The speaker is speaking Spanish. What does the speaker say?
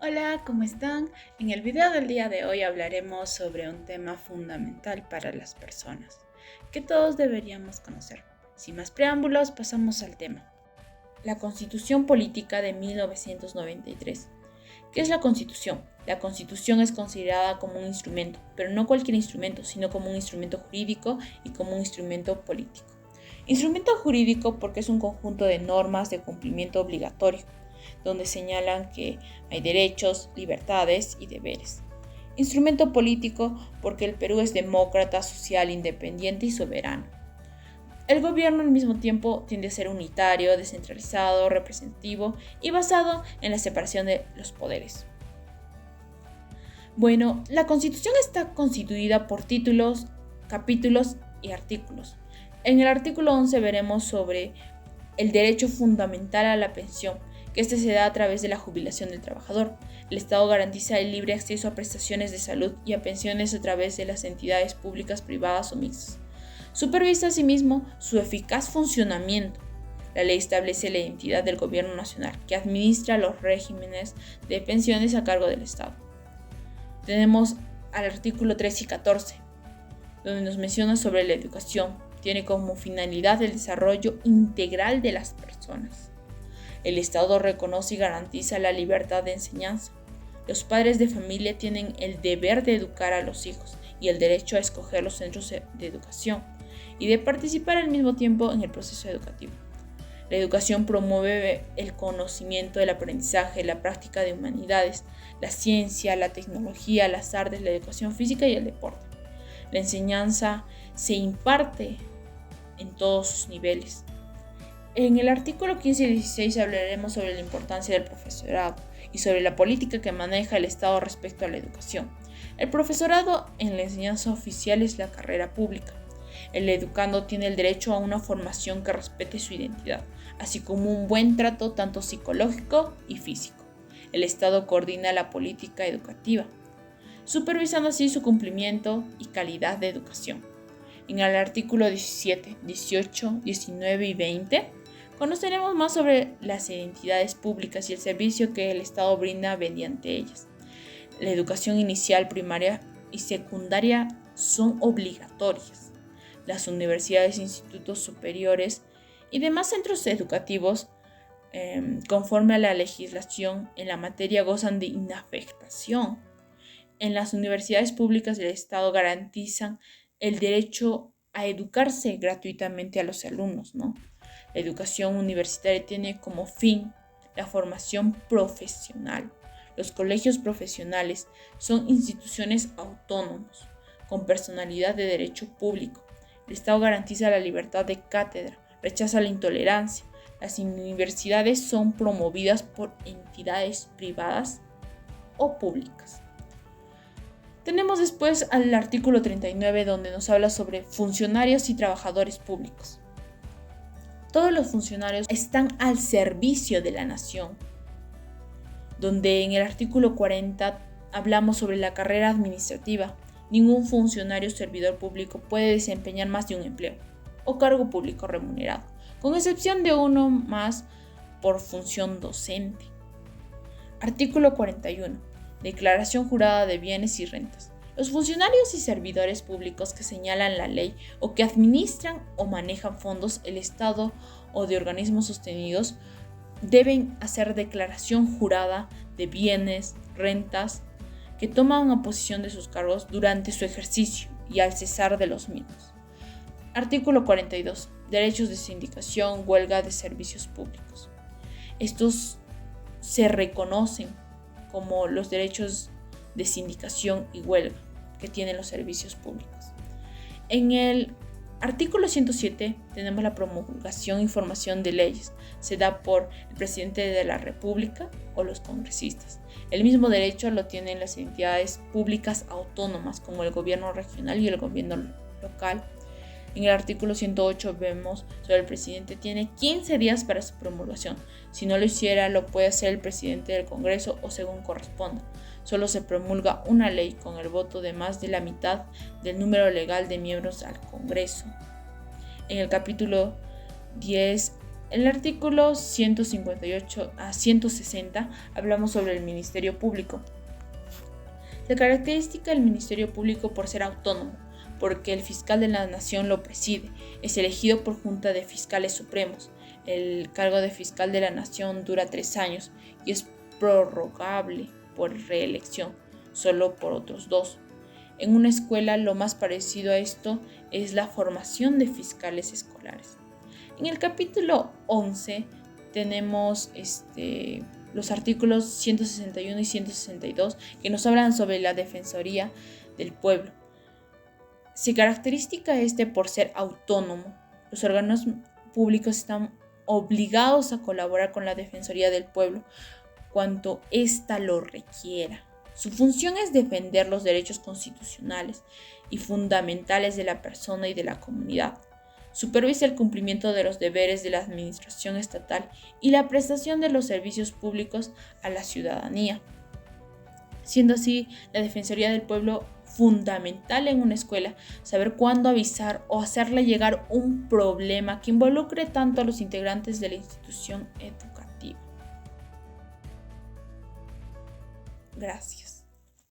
Hola, ¿cómo están? En el video del día de hoy hablaremos sobre un tema fundamental para las personas, que todos deberíamos conocer. Sin más preámbulos, pasamos al tema. La Constitución Política de 1993. ¿Qué es la Constitución? La Constitución es considerada como un instrumento, pero no cualquier instrumento, sino como un instrumento jurídico y como un instrumento político. Instrumento jurídico porque es un conjunto de normas de cumplimiento obligatorio donde señalan que hay derechos, libertades y deberes. Instrumento político porque el Perú es demócrata, social, independiente y soberano. El gobierno al mismo tiempo tiende a ser unitario, descentralizado, representativo y basado en la separación de los poderes. Bueno, la Constitución está constituida por títulos, capítulos y artículos. En el artículo 11 veremos sobre el derecho fundamental a la pensión, que este se da a través de la jubilación del trabajador. El Estado garantiza el libre acceso a prestaciones de salud y a pensiones a través de las entidades públicas, privadas o mixtas. Supervisa asimismo su eficaz funcionamiento. La ley establece la identidad del Gobierno Nacional, que administra los regímenes de pensiones a cargo del Estado. Tenemos al artículo 13 y 14, donde nos menciona sobre la educación. Tiene como finalidad el desarrollo integral de las personas. El Estado reconoce y garantiza la libertad de enseñanza. Los padres de familia tienen el deber de educar a los hijos y el derecho a escoger los centros de educación y de participar al mismo tiempo en el proceso educativo. La educación promueve el conocimiento, el aprendizaje, la práctica de humanidades, la ciencia, la tecnología, las artes, la educación física y el deporte. La enseñanza se imparte en todos sus niveles. En el artículo 15 y 16 hablaremos sobre la importancia del profesorado y sobre la política que maneja el Estado respecto a la educación. El profesorado en la enseñanza oficial es la carrera pública. El educando tiene el derecho a una formación que respete su identidad, así como un buen trato tanto psicológico y físico. El Estado coordina la política educativa, supervisando así su cumplimiento y calidad de educación. En el artículo 17, 18, 19 y 20 conoceremos más sobre las entidades públicas y el servicio que el Estado brinda mediante ellas. La educación inicial, primaria y secundaria son obligatorias. Las universidades, institutos superiores y demás centros educativos, conforme a la legislación en la materia, gozan de inafectación. En las universidades públicas del Estado garantizan el derecho a educarse gratuitamente a los alumnos, ¿no? La educación universitaria tiene como fin la formación profesional. Los colegios profesionales son instituciones autónomas, con personalidad de derecho público. El Estado garantiza la libertad de cátedra, rechaza la intolerancia. Las universidades son promovidas por entidades privadas o públicas. Tenemos después al artículo 39, donde nos habla sobre funcionarios y trabajadores públicos. Todos los funcionarios están al servicio de la nación, donde en el artículo 40 hablamos sobre la carrera administrativa. Ningún funcionario o servidor público puede desempeñar más de un empleo o cargo público remunerado, con excepción de uno más por función docente. Artículo 41. Declaración jurada de bienes y rentas. Los funcionarios y servidores públicos que señalan la ley o que administran o manejan fondos del Estado o de organismos sostenidos deben hacer declaración jurada de bienes, rentas, que toman una posición de sus cargos durante su ejercicio y al cesar de los mismos. Artículo 42. Derechos de sindicación, huelga de servicios públicos. Estos se reconocen como los derechos de sindicación y huelga que tienen los servicios públicos. En el artículo 107 tenemos la promulgación y formación de leyes. Se da por el presidente de la República o los congresistas. El mismo derecho lo tienen las entidades públicas autónomas como el gobierno regional y el gobierno local. En el artículo 108 vemos sobre el presidente tiene 15 días para su promulgación. Si no lo hiciera, lo puede hacer el presidente del Congreso o según corresponda. Solo se promulga una ley con el voto de más de la mitad del número legal de miembros al Congreso. En el capítulo 10 En el artículo 158 a 160 hablamos sobre el Ministerio Público. Se caracteriza el Ministerio Público por ser autónomo, porque el fiscal de la Nación lo preside, es elegido por Junta de Fiscales Supremos. El cargo de fiscal de la Nación dura 3 años y es prorrogable por reelección, solo por otros 2. En una escuela lo más parecido a esto es la formación de fiscales escolares. En el capítulo 11 tenemos los artículos 161 y 162 que nos hablan sobre la Defensoría del Pueblo. Se caracteriza por ser autónomo. Los órganos públicos están obligados a colaborar con la Defensoría del Pueblo cuanto ésta lo requiera. Su función es defender los derechos constitucionales y fundamentales de la persona y de la comunidad. Supervisa el cumplimiento de los deberes de la administración estatal y la prestación de los servicios públicos a la ciudadanía. Siendo así, la Defensoría del Pueblo fundamental en una escuela, saber cuándo avisar o hacerle llegar un problema que involucre tanto a los integrantes de la institución educativa. Gracias.